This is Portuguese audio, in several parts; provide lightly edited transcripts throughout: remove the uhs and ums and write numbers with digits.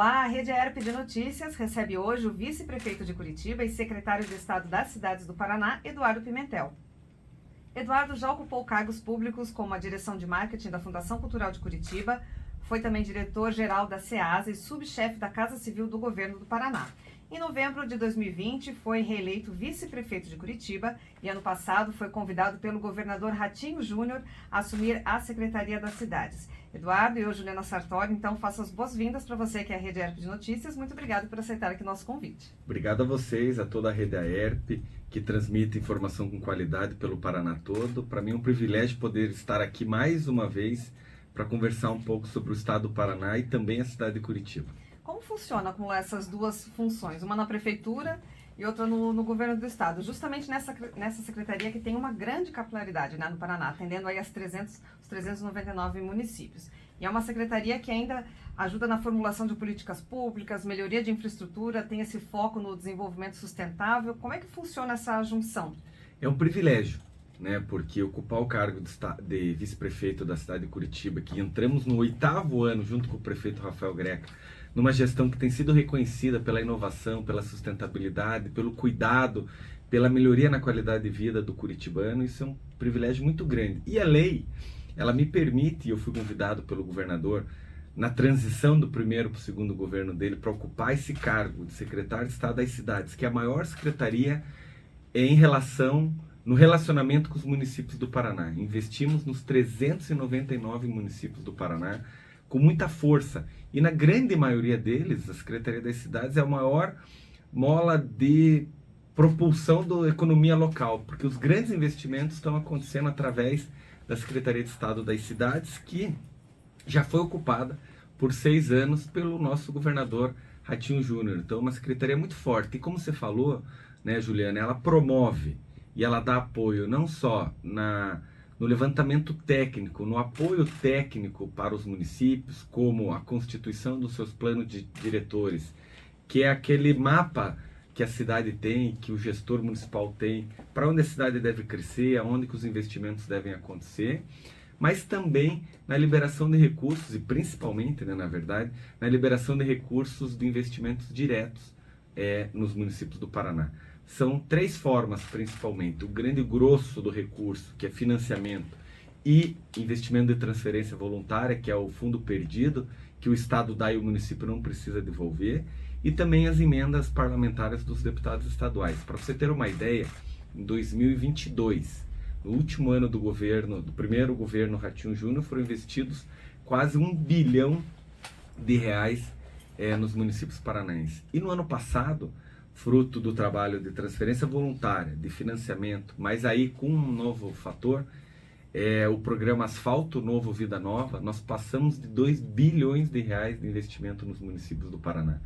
Olá, a Rede ERP de Notícias recebe hoje o vice-prefeito de Curitiba e secretário de Estado das Cidades do Paraná, Eduardo Pimentel. Eduardo já ocupou cargos públicos como a direção de marketing da Fundação Cultural de Curitiba, foi também diretor-geral da SEASA e subchefe da Casa Civil do Governo do Paraná. Em novembro de 2020, foi reeleito vice-prefeito de Curitiba e ano passado foi convidado pelo governador Ratinho Júnior a assumir a Secretaria das Cidades. Eduardo e eu, Juliana Sartori, então faço as boas-vindas para você que é a Rede ERP de Notícias. Muito obrigado por aceitar aqui o nosso convite. Obrigado a vocês, a toda a Rede ERP, que transmite informação com qualidade pelo Paraná todo. Para mim é um privilégio poder estar aqui mais uma vez para conversar um pouco sobre o estado do Paraná e também a cidade de Curitiba. Como funciona acumular essas duas funções, uma na prefeitura e outra no governo do estado, justamente nessa secretaria que tem uma grande capilaridade, né, no Paraná, atendendo aí os 399 municípios. E é uma secretaria que ainda ajuda na formulação de políticas públicas, melhoria de infraestrutura, tem esse foco no desenvolvimento sustentável. Como é que funciona essa junção? É um privilégio, né, porque ocupar o cargo de vice-prefeito da cidade de Curitiba, que entramos no 8º ano junto com o prefeito Rafael Greca, numa gestão que tem sido reconhecida pela inovação, pela sustentabilidade, pelo cuidado, pela melhoria na qualidade de vida do curitibano, isso é um privilégio muito grande. E a lei, ela me permite, e eu fui convidado pelo governador, na transição do primeiro para o segundo governo dele, para ocupar esse cargo de secretário de Estado das Cidades, que é a maior secretaria no relacionamento com os municípios do Paraná. Investimos nos 399 municípios do Paraná, com muita força. E na grande maioria deles, a Secretaria das Cidades é a maior mola de propulsão da economia local, porque os grandes investimentos estão acontecendo através da Secretaria de Estado das Cidades, que já foi ocupada por 6 anos pelo nosso governador Ratinho Júnior. Então é uma secretaria muito forte. E como você falou, né, Juliana, ela promove e ela dá apoio não só no levantamento técnico, no apoio técnico para os municípios, como a constituição dos seus planos de diretores, que é aquele mapa que a cidade tem, que o gestor municipal tem, para onde a cidade deve crescer, aonde que os investimentos devem acontecer, mas também na liberação de recursos, e principalmente, né, na verdade, na liberação de recursos de investimentos diretos nos municípios do Paraná. São 3 formas, principalmente. O grande grosso do recurso, que é financiamento, e investimento de transferência voluntária, que é o fundo perdido, que o Estado dá e o município não precisa devolver, e também as emendas parlamentares dos deputados estaduais. Para você ter uma ideia, em 2022, no último ano do primeiro governo Ratinho Júnior, foram investidos quase R$1 bilhão nos municípios paranaenses. E no ano passado, fruto do trabalho de transferência voluntária, de financiamento, mas aí com um novo fator, o programa Asfalto Novo Vida Nova, nós passamos de R$2 bilhões de investimento nos municípios do Paraná.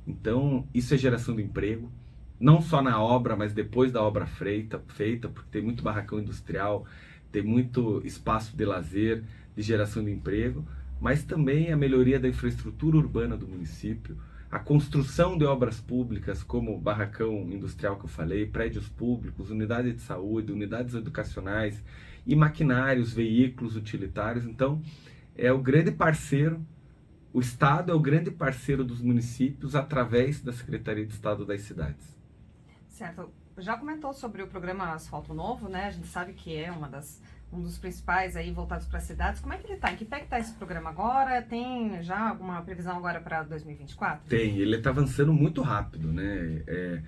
Então, isso é geração de emprego, não só na obra, mas depois da obra feita, porque tem muito barracão industrial, tem muito espaço de lazer, de geração de emprego, mas também a melhoria da infraestrutura urbana do município, a construção de obras públicas como o barracão industrial que eu falei, prédios públicos, unidades de saúde, unidades educacionais e maquinários, veículos utilitários. Então, é o grande parceiro, o Estado é o grande parceiro dos municípios através da Secretaria de Estado das Cidades. Certo. Já comentou sobre o programa Asfalto Novo, né? A gente sabe que é um dos principais aí voltados para as cidades. Como é que ele está? Em que pé que está esse programa agora? Tem já alguma previsão agora para 2024? Tem, ele está avançando muito rápido, né?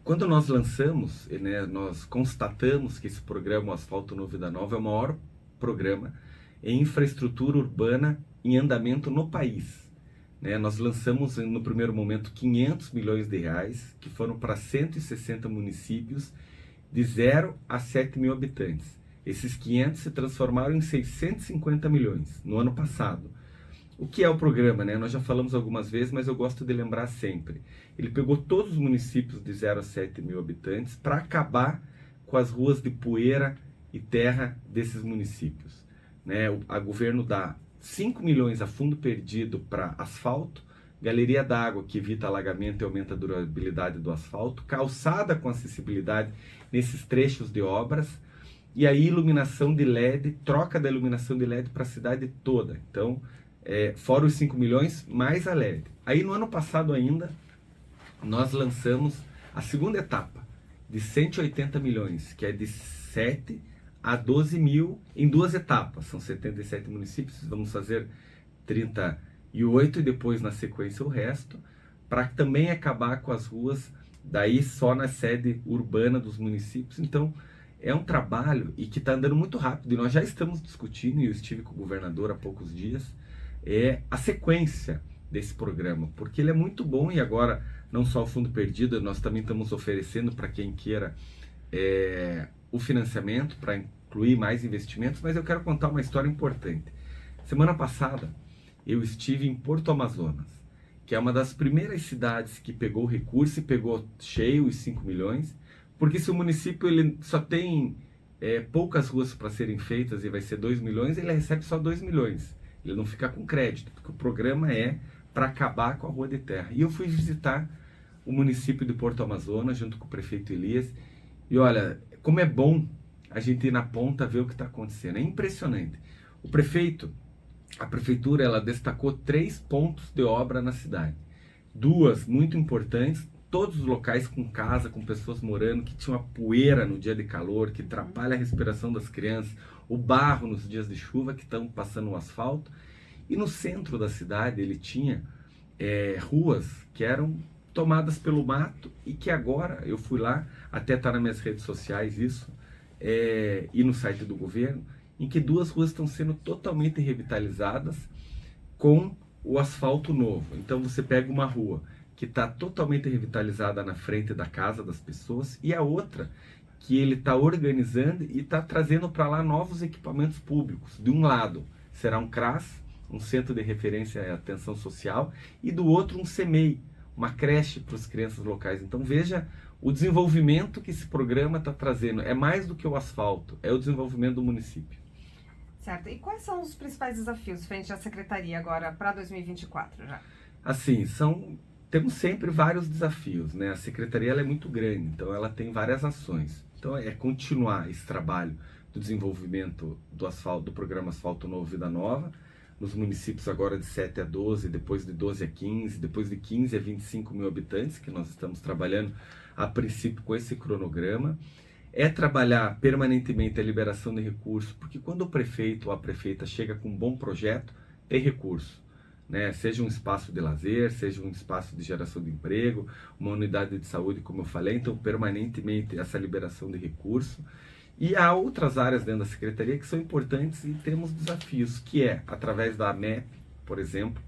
Quando nós lançamos, né, nós constatamos que esse programa, o Asfalto Novo Vida Nova, é o maior programa em infraestrutura urbana em andamento no país. Né? Nós lançamos no primeiro momento R$500 milhões, que foram para 160 municípios de 0 a 7 mil habitantes. Esses 500 se transformaram em 650 milhões no ano passado. O que é o programa, né? Nós já falamos algumas vezes, mas eu gosto de lembrar sempre. Ele pegou todos os municípios de 0 a 7 mil habitantes para acabar com as ruas de poeira e terra desses municípios. Né? O governo dá 5 milhões a fundo perdido para asfalto, galeria d'água que evita alagamento e aumenta a durabilidade do asfalto, calçada com acessibilidade nesses trechos de obras, e aí iluminação de LED, troca da iluminação de LED para a cidade toda. Então, fora os 5 milhões, mais a LED. Aí no ano passado ainda, nós lançamos a segunda etapa, de 180 milhões, que é de 7 a 12 mil em duas etapas. São 77 municípios, vamos fazer 38 e depois na sequência o resto, para também acabar com as ruas, daí só na sede urbana dos municípios. Então, é um trabalho e que está andando muito rápido, e nós já estamos discutindo, e eu estive com o governador há poucos dias, a sequência desse programa, porque ele é muito bom. E agora, não só o Fundo Perdido, nós também estamos oferecendo para quem queira o financiamento, para incluir mais investimentos. Mas eu quero contar uma história importante. Semana passada, eu estive em Porto Amazonas, que é uma das primeiras cidades que pegou o recurso e pegou cheio os 5 milhões, porque se o município ele só tem poucas ruas para serem feitas e vai ser 2 milhões, ele recebe só 2 milhões. Ele não fica com crédito, porque o programa é para acabar com a rua de terra. E eu fui visitar o município de Porto Amazonas, junto com o prefeito Elias, e olha, como é bom a gente ir na ponta ver o que está acontecendo. É impressionante. A prefeitura, ela destacou 3 pontos de obra na cidade. 2 muito importantes, todos os locais com casa, com pessoas morando, que tinha uma poeira no dia de calor, que atrapalha a respiração das crianças, o barro nos dias de chuva, que estão passando o asfalto. E no centro da cidade ele tinha ruas que eram tomadas pelo mato, e que agora, eu fui lá, até está nas minhas redes sociais isso, e no site do governo, em que 2 ruas estão sendo totalmente revitalizadas com o asfalto novo. Então você pega uma rua que está totalmente revitalizada na frente da casa das pessoas, e a outra que ele está organizando e está trazendo para lá novos equipamentos públicos. De um lado será um CRAS, um Centro de Referência e Atenção Social, e do outro um CEMEI, uma creche para as crianças locais. Então veja o desenvolvimento que esse programa está trazendo. É mais do que o asfalto, é o desenvolvimento do município. Certo. E quais são os principais desafios frente à Secretaria agora para 2024 já? Assim, temos sempre vários desafios, né? A Secretaria ela é muito grande, então ela tem várias ações. Então é continuar esse trabalho do desenvolvimento do programa Asfalto Novo Vida Nova, nos municípios agora de 7 a 12, depois de 12 a 15, depois de 15 a 25 mil habitantes, que nós estamos trabalhando a princípio com esse cronograma. É trabalhar permanentemente a liberação de recursos, porque quando o prefeito ou a prefeita chega com um bom projeto, tem recurso, né? Seja um espaço de lazer, seja um espaço de geração de emprego, uma unidade de saúde, como eu falei, então permanentemente essa liberação de recurso. E há outras áreas dentro da Secretaria que são importantes e temos desafios, que é através da AMEP, por exemplo,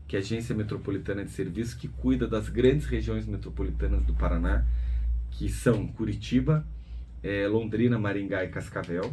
que é a Agência Metropolitana de Serviços, que cuida das grandes regiões metropolitanas do Paraná, que são Curitiba, Londrina, Maringá e Cascavel,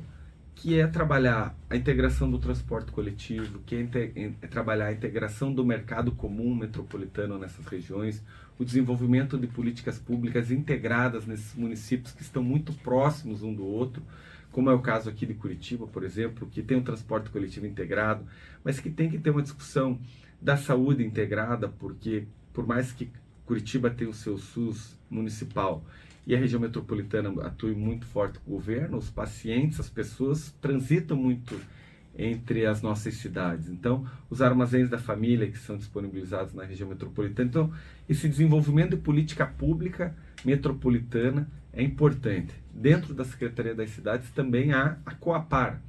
que é trabalhar a integração do transporte coletivo, que é trabalhar a integração do mercado comum metropolitano nessas regiões, o desenvolvimento de políticas públicas integradas nesses municípios que estão muito próximos um do outro, como é o caso aqui de Curitiba, por exemplo, que tem um transporte coletivo integrado, mas que tem que ter uma discussão da saúde integrada, porque por mais que Curitiba tenha o seu SUS municipal e a região metropolitana atue muito forte com o governo, os pacientes, as pessoas transitam muito entre as nossas cidades. Então, os armazéns da família que são disponibilizados na região metropolitana. Então, esse desenvolvimento de política pública metropolitana é importante. Dentro da Secretaria das Cidades também há a Coapar,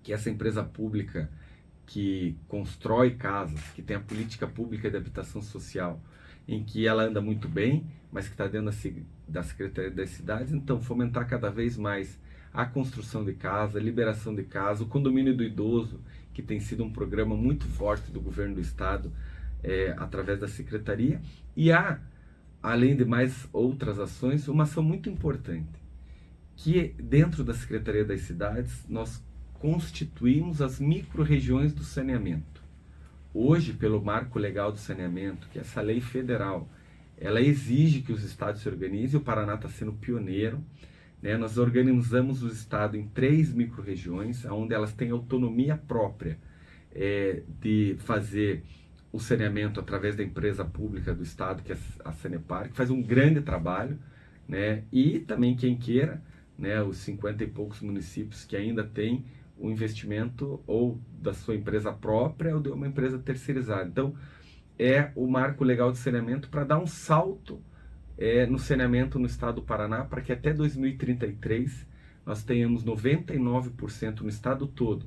que é essa empresa pública que constrói casas, que tem a política pública de habitação social, em que ela anda muito bem, mas que está dentro da Secretaria das Cidades. Então, fomentar cada vez mais a construção de casa, a liberação de casa, o condomínio do idoso, que tem sido um programa muito forte do governo do estado, através da Secretaria. E há, além de mais outras ações, uma ação muito importante, que dentro da Secretaria das Cidades, nós constituímos as micro-regiões do saneamento. Hoje, pelo Marco Legal do Saneamento, que é essa lei federal, ela exige que os estados se organizem. O Paraná está sendo pioneiro, né? Nós organizamos o estado em 3 micro-regiões, onde elas têm autonomia própria de fazer o saneamento através da empresa pública do estado, que é a Sanepar, que faz um grande trabalho, né? E também quem queira, né, os 50 e poucos municípios que ainda têm o investimento ou da sua empresa própria ou de uma empresa terceirizada. Então, é o marco legal de saneamento para dar um salto no saneamento no estado do Paraná, para que até 2033 nós tenhamos 99% no estado todo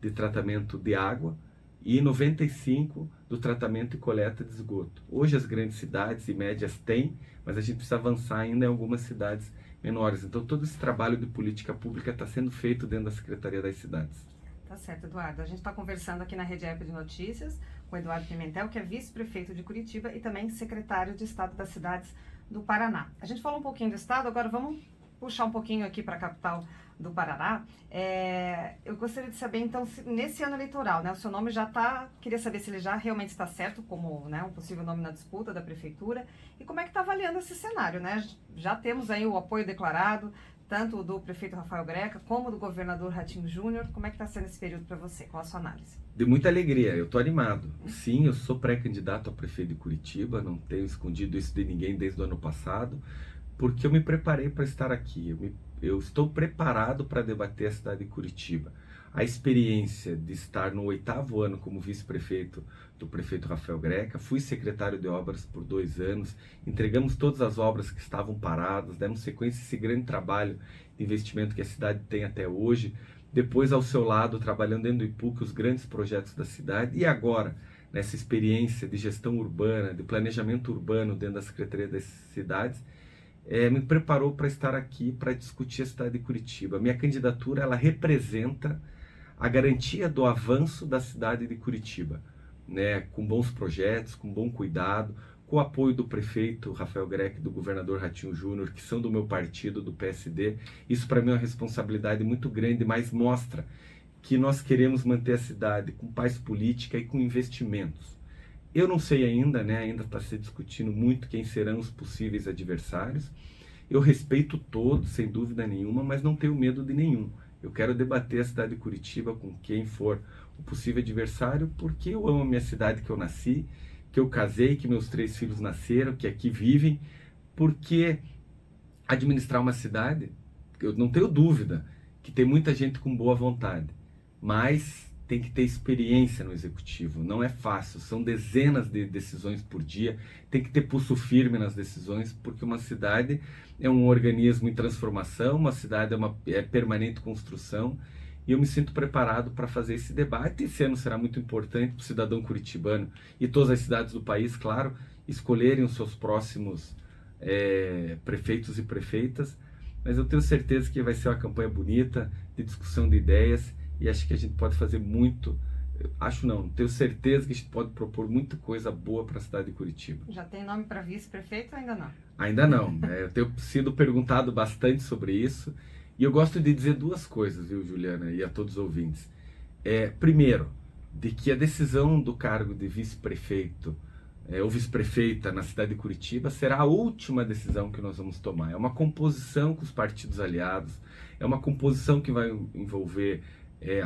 de tratamento de água e 95% do tratamento e coleta de esgoto. Hoje as grandes cidades e médias têm, mas a gente precisa avançar ainda em algumas cidades menores. Então todo esse trabalho de política pública está sendo feito dentro da Secretaria das Cidades. Tá certo, Eduardo. A gente está conversando aqui na Rede Web de Notícias com o Eduardo Pimentel, que é vice-prefeito de Curitiba e também secretário de Estado das Cidades do Paraná. A gente falou um pouquinho do Estado, agora vamos puxar um pouquinho aqui para a capital do Paraná. Eu gostaria de saber, então, nesse ano eleitoral, né, o seu nome já está, queria saber se ele já realmente está certo como, né, um possível nome na disputa da prefeitura, e como é que está avaliando esse cenário, né? Já temos aí o apoio declarado, tanto do prefeito Rafael Greca, como do governador Ratinho Júnior. Como é que está sendo esse período para você? Qual a sua análise? De muita alegria, eu estou animado. Sim, eu sou pré-candidato a prefeito de Curitiba, não tenho escondido isso de ninguém desde o ano passado, porque eu me preparei para estar aqui. Eu estou preparado para debater a cidade de Curitiba. A experiência de estar no 8º ano como vice-prefeito do prefeito Rafael Greca, fui secretário de obras por 2 anos, entregamos todas as obras que estavam paradas, demos sequência a esse grande trabalho de investimento que a cidade tem até hoje. Depois, ao seu lado, trabalhando dentro do IPUC, os grandes projetos da cidade. E agora, nessa experiência de gestão urbana, de planejamento urbano dentro da Secretaria das Cidades, me preparou para estar aqui para discutir a cidade de Curitiba. A minha candidatura, ela representa a garantia do avanço da cidade de Curitiba, né, com bons projetos, com bom cuidado, com o apoio do prefeito Rafael Greca e do governador Ratinho Júnior, que são do meu partido, do PSD. Isso para mim é uma responsabilidade muito grande, mas mostra que nós queremos manter a cidade com paz política e com investimentos. Eu não sei ainda, né, ainda está se discutindo muito quem serão os possíveis adversários. Eu respeito todos, sem dúvida nenhuma, mas não tenho medo de nenhum. Eu quero debater a cidade de Curitiba com quem for o possível adversário, porque eu amo a minha cidade que eu nasci, que eu casei, que meus 3 filhos nasceram, que aqui vivem, porque administrar uma cidade, eu não tenho dúvida que tem muita gente com boa vontade, mas tem que ter experiência no executivo, não é fácil, são dezenas de decisões por dia, tem que ter pulso firme nas decisões, porque uma cidade é um organismo em transformação, uma cidade é permanente construção, e eu me sinto preparado para fazer esse debate. Esse ano será muito importante para o cidadão curitibano e todas as cidades do país, claro, escolherem os seus próximos prefeitos e prefeitas, mas eu tenho certeza que vai ser uma campanha bonita, de discussão de ideias, e acho que a gente pode fazer muito, tenho certeza que a gente pode propor muita coisa boa para a cidade de Curitiba. Já tem nome para vice-prefeito ou ainda não? Ainda não, eu tenho sido perguntado bastante sobre isso, e eu gosto de dizer 2 coisas, viu, Juliana, e a todos os ouvintes. Primeiro, de que a decisão do cargo de vice-prefeito ou vice-prefeita na cidade de Curitiba será a última decisão que nós vamos tomar. É uma composição com os partidos aliados, é uma composição que vai envolver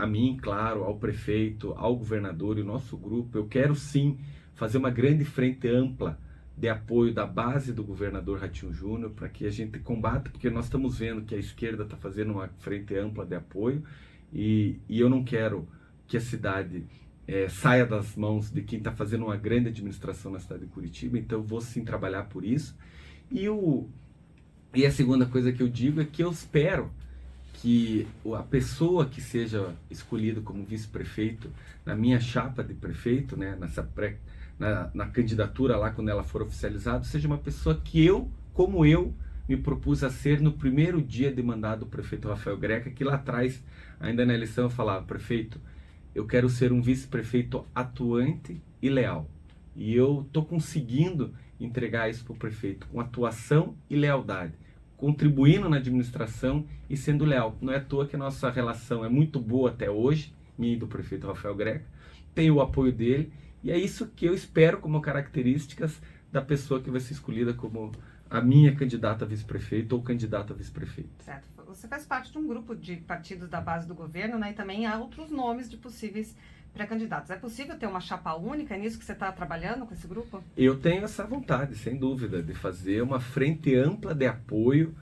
a mim, claro, ao prefeito, ao governador e o nosso grupo. Eu quero sim fazer uma grande frente ampla de apoio da base do governador Ratinho Júnior para que a gente combata, porque nós estamos vendo que a esquerda está fazendo uma frente ampla de apoio e eu não quero que a cidade saia das mãos de quem está fazendo uma grande administração na cidade de Curitiba, então eu vou sim trabalhar por isso. E a segunda coisa que eu digo é que eu espero que a pessoa que seja escolhida como vice-prefeito na minha chapa de prefeito, né, na candidatura lá quando ela for oficializada, seja uma pessoa que como eu, me propus a ser no primeiro dia de mandato do prefeito Rafael Greca, que lá atrás, ainda na eleição, eu falava: prefeito, eu quero ser um vice-prefeito atuante e leal. E eu estou conseguindo entregar isso para o prefeito, com atuação e lealdade, contribuindo na administração e sendo leal. Não é à toa que a nossa relação é muito boa até hoje, minha e do prefeito Rafael Greca, tenho o apoio dele, e é isso que eu espero como características da pessoa que vai ser escolhida como a minha candidata a vice-prefeito ou candidata a vice-prefeito. Certo. Você faz parte de um grupo de partidos da base do governo, né? E também há outros nomes de possíveis pré-candidatos. É possível ter uma chapa única? É nisso que você está trabalhando com esse grupo? Eu tenho essa vontade, sem dúvida, de fazer uma frente ampla de apoio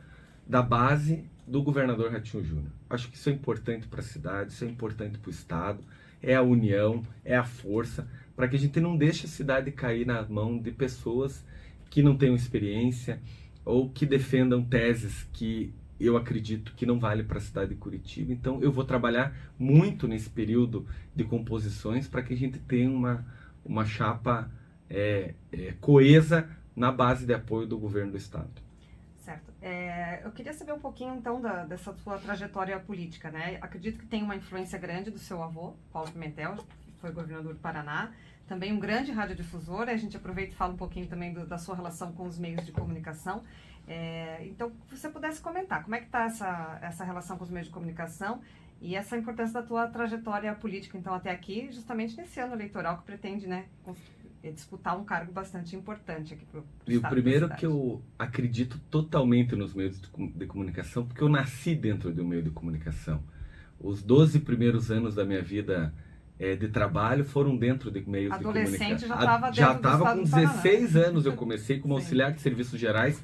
da base do governador Ratinho Júnior. Acho que isso é importante para a cidade, isso é importante para o estado, é a união, é a força, para que a gente não deixe a cidade cair na mão de pessoas que não tenham experiência ou que defendam teses que eu acredito que não vale para a cidade de Curitiba. Então eu vou trabalhar muito nesse período de composições para que a gente tenha uma chapa coesa na base de apoio do governo do estado. Certo. Eu queria saber um pouquinho, então, dessa sua trajetória política, né? Acredito que tem uma influência grande do seu avô, Paulo Pimentel, que foi governador do Paraná, também um grande radiodifusor. A gente aproveita e fala um pouquinho também da sua relação com os meios de comunicação. Então, se você pudesse comentar, como é que está essa relação com os meios de comunicação e essa importância da tua trajetória política, então, até aqui, justamente nesse ano eleitoral que pretende, né, disputar um cargo bastante importante aqui para o estado. E o primeiro que eu acredito totalmente nos meios de comunicação, porque eu nasci dentro de um meio de comunicação. Os 12 primeiros anos da minha vida de trabalho foram dentro de meios de comunicação. Adolescente já estava dentro já estava com 16 Paraná. anos, eu comecei como auxiliar de serviços gerais,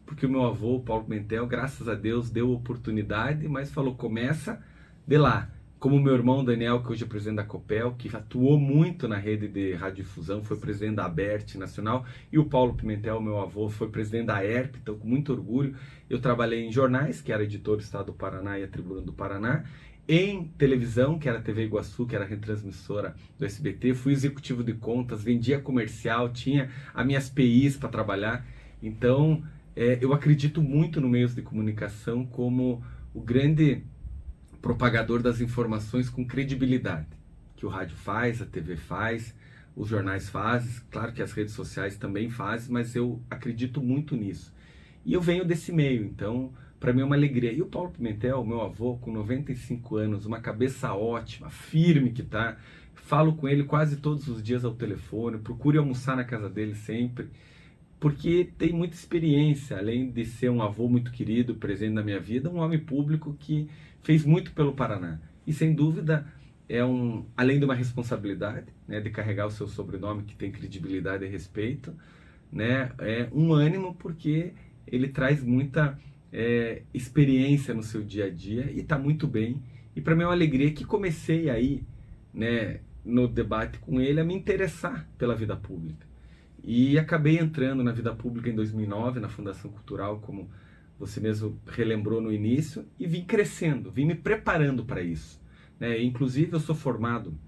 porque o meu avô, Paulo Pimentel, graças a Deus, deu oportunidade, mas falou, começa de lá. Como o meu irmão Daniel, que hoje é presidente da Copel, que atuou muito na rede de radiodifusão, foi presidente da ABERT Nacional, e o Paulo Pimentel, meu avô, foi presidente da ERP, então com muito orgulho. Eu trabalhei em jornais, que era editor do Estado do Paraná e a Tribuna do Paraná, em televisão, que era a TV Iguaçu, que era a retransmissora do SBT, fui executivo de contas, vendia comercial, tinha as minhas PIs para trabalhar. Então, eu acredito muito no meios de comunicação como o grande propagador das informações com credibilidade, que o rádio faz, a TV faz, os jornais fazem, claro que as redes sociais também fazem, mas eu acredito muito nisso. E eu venho desse meio, então para mim é uma alegria. E o Paulo Pimentel, meu avô, com 95 anos, uma cabeça ótima, firme que tá, falo com ele quase todos os dias ao telefone, procuro almoçar na casa dele sempre, porque tem muita experiência, além de ser um avô muito querido, presente na minha vida, um homem público que fez muito pelo Paraná. E sem dúvida, além de uma responsabilidade, né, de carregar o seu sobrenome, que tem credibilidade e respeito, né, é um ânimo, porque ele traz muita experiência no seu dia a dia e está muito bem. E para mim é uma alegria que comecei aí, né, no debate com ele, a me interessar pela vida pública. E acabei entrando na vida pública em 2009, na Fundação Cultural, como você mesmo relembrou no início, e vim crescendo, vim me preparando para isso. Inclusive, eu sou formado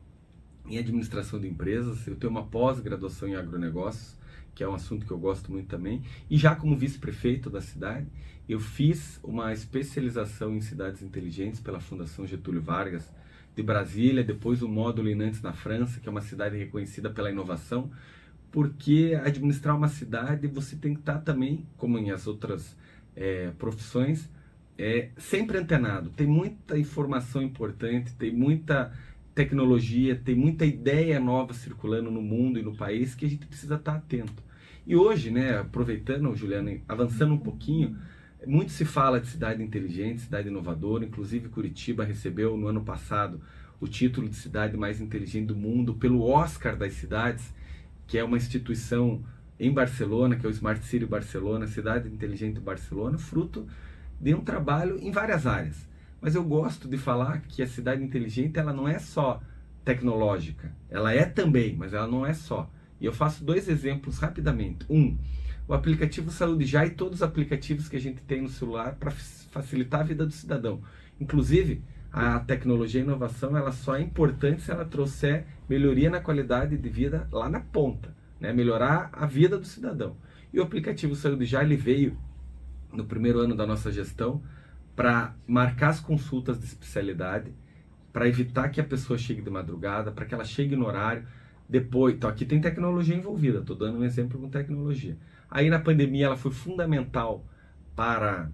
em administração de empresas, eu tenho uma pós-graduação em agronegócios, que é um assunto que eu gosto muito também, e já como vice-prefeito da cidade, eu fiz uma especialização em cidades inteligentes pela Fundação Getúlio Vargas de Brasília, depois o módulo em Nantes, na França, que é uma cidade reconhecida pela inovação, porque administrar uma cidade você tem que estar também, como em as outras profissões, sempre antenado. Tem muita informação importante, tem muita tecnologia, tem muita ideia nova circulando no mundo e no país que a gente precisa estar atento. E hoje, né, aproveitando, Juliana, avançando um pouquinho, muito se fala de cidade inteligente, cidade inovadora, inclusive Curitiba recebeu no ano passado o título de cidade mais inteligente do mundo pelo Oscar das cidades, que é uma instituição em Barcelona, que é o Smart City Barcelona, Cidade Inteligente Barcelona, fruto de um trabalho em várias áreas. Mas eu gosto de falar que a cidade inteligente ela não é só tecnológica, ela é também, mas ela não é só. E eu faço 2 exemplos rapidamente. O aplicativo Saúde Já e todos os aplicativos que a gente tem no celular para facilitar a vida do cidadão. Inclusive, a tecnologia e a inovação ela só é importante se ela trouxer melhoria na qualidade de vida lá na ponta, né? Melhorar a vida do cidadão. E o aplicativo Saúde Já ele veio no primeiro ano da nossa gestão para marcar as consultas de especialidade, para evitar que a pessoa chegue de madrugada, para que ela chegue no horário. Depois, então aqui tem tecnologia envolvida, estou dando um exemplo com tecnologia. Aí na pandemia ela foi fundamental para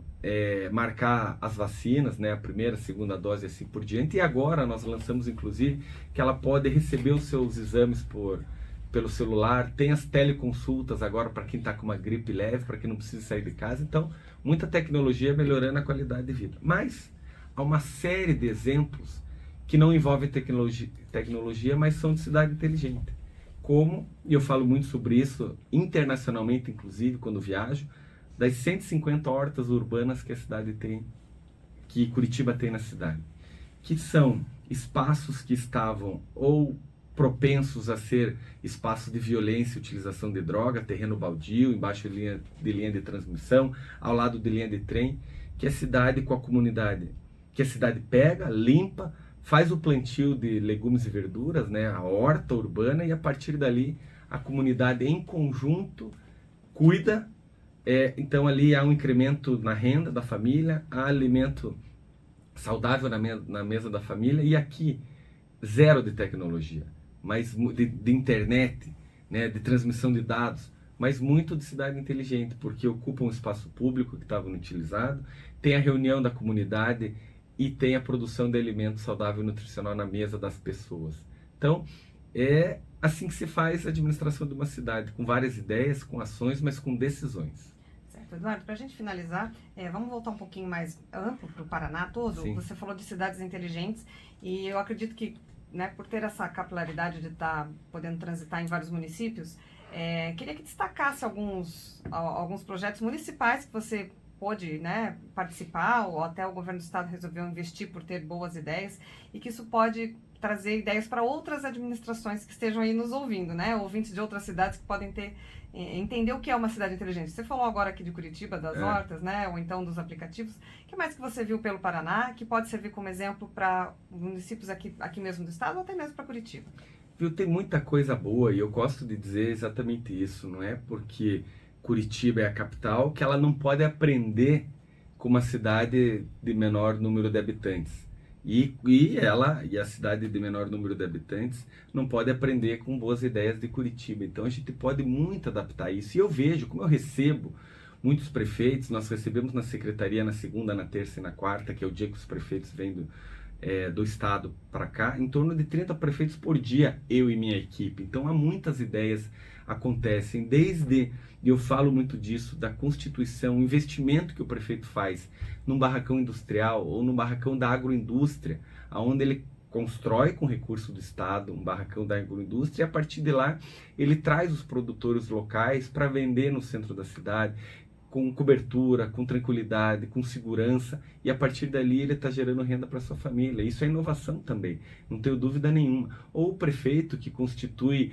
marcar as vacinas, né, a primeira, a segunda dose e assim por diante. E agora nós lançamos inclusive que ela pode receber os seus exames pelo celular, tem as teleconsultas agora para quem está com uma gripe leve, para quem não precisa sair de casa. Então, muita tecnologia melhorando a qualidade de vida. Mas há uma série de exemplos que não envolvem tecnologia, mas são de cidade inteligente. Como, e eu falo muito sobre isso internacionalmente, inclusive, quando viajo, das 150 hortas urbanas que a cidade tem que Curitiba tem na cidade, que são espaços que estavam ou propensos a ser espaços de violência e utilização de droga, terreno baldio, embaixo de linha de transmissão, ao lado de linha de trem, que a cidade com a comunidade, que a cidade pega, limpa, faz o plantio de legumes e verduras, né, a horta urbana, e a partir dali a comunidade em conjunto cuida. Então ali há um incremento na renda da família, há alimento saudável na mesa da família, e aqui zero de tecnologia, mas de internet, né, de transmissão de dados, mas muito de cidade inteligente, porque ocupa um espaço público que estava inutilizado, tem a reunião da comunidade e tem a produção de alimento saudável e nutricional na mesa das pessoas. Então, é assim que se faz a administração de uma cidade, com várias ideias, com ações, mas com decisões. Certo, Eduardo, para a gente finalizar, vamos voltar um pouquinho mais amplo para o Paraná todo. Sim. Você falou de cidades inteligentes e eu acredito que, né, por ter essa capilaridade de estar podendo transitar em vários municípios, queria que destacasse alguns projetos municipais que você pôde, né, participar, ou até o governo do estado resolveu investir por ter boas ideias, e que isso pode trazer ideias para outras administrações que estejam aí nos ouvindo, né, ouvintes de outras cidades que podem entender o que é uma cidade inteligente. Você falou agora aqui de Curitiba, das hortas, né, ou então dos aplicativos. O que mais que você viu pelo Paraná que pode servir como exemplo para municípios aqui mesmo do estado, ou até mesmo para Curitiba? Viu, tem muita coisa boa, e eu gosto de dizer exatamente isso. Não é porque Curitiba é a capital que ela não pode aprender com uma cidade de menor número de habitantes. E a cidade de menor número de habitantes não pode aprender com boas ideias de Curitiba. Então a gente pode muito adaptar isso. E eu vejo, como eu recebo muitos prefeitos, nós recebemos na secretaria na segunda, na terça e na quarta, que é o dia que os prefeitos vêm do estado para cá, em torno de 30 prefeitos por dia, eu e minha equipe. Então há muitas ideias acontecem, eu falo muito disso, da constituição, o investimento que o prefeito faz num barracão industrial ou num barracão da agroindústria, onde ele constrói com recurso do estado um barracão da agroindústria, e a partir de lá ele traz os produtores locais para vender no centro da cidade, com cobertura, com tranquilidade, com segurança, e a partir dali ele está gerando renda para sua família. Isso é inovação também, não tenho dúvida nenhuma. Ou o prefeito que constrói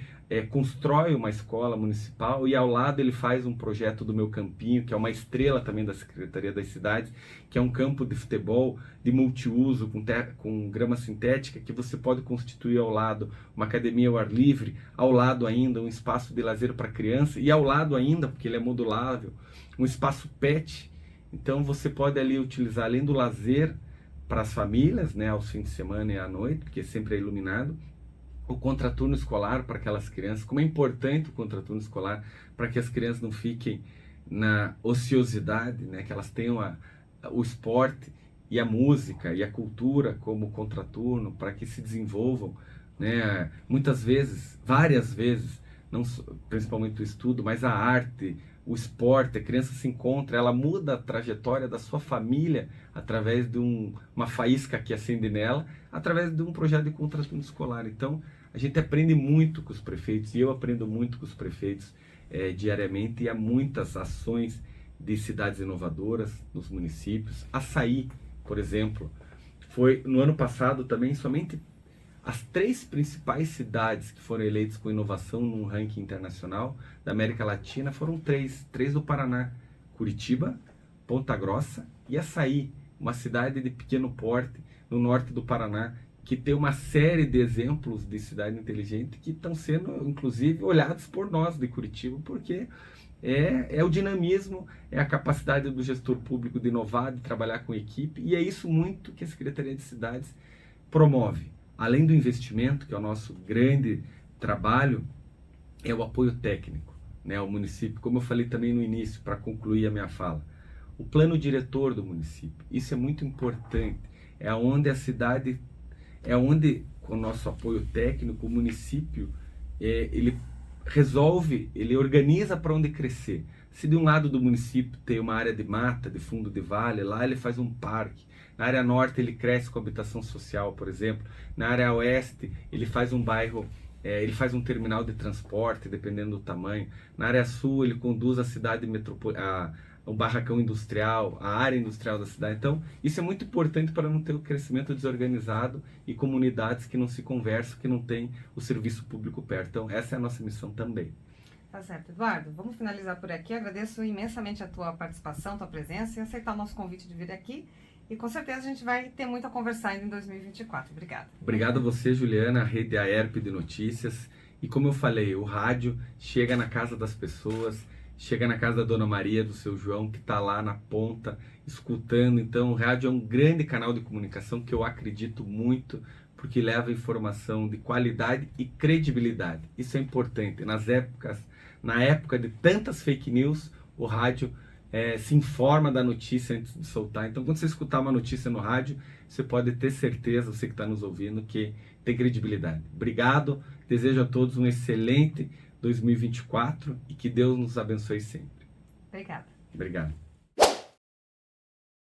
uma escola municipal e ao lado ele faz um projeto do Meu Campinho, que é uma estrela também da Secretaria das Cidades, que é um campo de futebol de multiuso, com grama sintética, que você pode constituir ao lado uma academia ao ar livre, ao lado ainda um espaço de lazer para criança, e ao lado ainda, porque ele é modulável, um espaço pet. Então você pode ali utilizar, além do lazer para as famílias, né, aos fins de semana e à noite, porque sempre é iluminado, o contraturno escolar para aquelas crianças. Como é importante o contraturno escolar para que as crianças não fiquem na ociosidade, né, que elas tenham o esporte e a música e a cultura como contraturno, para que se desenvolvam, né, muitas vezes, várias vezes, não principalmente o estudo, mas a arte, o esporte. A criança se encontra, ela muda a trajetória da sua família através de uma faísca que acende nela, através de um projeto de contraturno escolar. Então, a gente aprende muito com os prefeitos, e eu aprendo muito com os prefeitos diariamente, e há muitas ações de cidades inovadoras nos municípios. Açaí, por exemplo, foi no ano passado também somente as 3 principais cidades que foram eleitas com inovação num ranking internacional da América Latina foram 3 do Paraná: Curitiba, Ponta Grossa e Açaí, uma cidade de pequeno porte no norte do Paraná, que tem uma série de exemplos de cidade inteligente que estão sendo, inclusive, olhados por nós de Curitiba, porque é o dinamismo, é a capacidade do gestor público de inovar, de trabalhar com equipe, e é isso muito que a Secretaria de Cidades promove. Além do investimento, que é o nosso grande trabalho, é o apoio técnico, né, ao município. Como eu falei também no início, para concluir a minha fala, o plano diretor do município, isso é muito importante. É onde a cidade, com o nosso apoio técnico, o município, ele resolve, ele organiza para onde crescer. Se de um lado do município tem uma área de mata, de fundo de vale, lá ele faz um parque. Na área norte ele cresce com habitação social, por exemplo. Na área oeste ele faz um bairro, ele faz um terminal de transporte, dependendo do tamanho. Na área sul ele conduz a cidade o barracão industrial, a área industrial da cidade. Então, isso é muito importante para não ter o crescimento desorganizado e comunidades que não se conversam, que não têm o serviço público perto. Então, essa é a nossa missão também. Tá certo. Eduardo, vamos finalizar por aqui. Agradeço imensamente a tua participação, tua presença e aceitar o nosso convite de vir aqui. E com certeza a gente vai ter muito a conversar ainda em 2024. Obrigada. Obrigado a você, Juliana, a Rede AERP de Notícias. E como eu falei, o rádio chega na casa das pessoas, chega na casa da Dona Maria, do seu João, que está lá na ponta, escutando. Então, o rádio é um grande canal de comunicação que eu acredito muito, porque leva informação de qualidade e credibilidade. Isso é importante. Na época de tantas fake news, o rádio se informa da notícia antes de soltar. Então, quando você escutar uma notícia no rádio, você pode ter certeza, você que está nos ouvindo, que tem credibilidade. Obrigado, desejo a todos um excelente 2024 e que Deus nos abençoe sempre. Obrigada. Obrigado.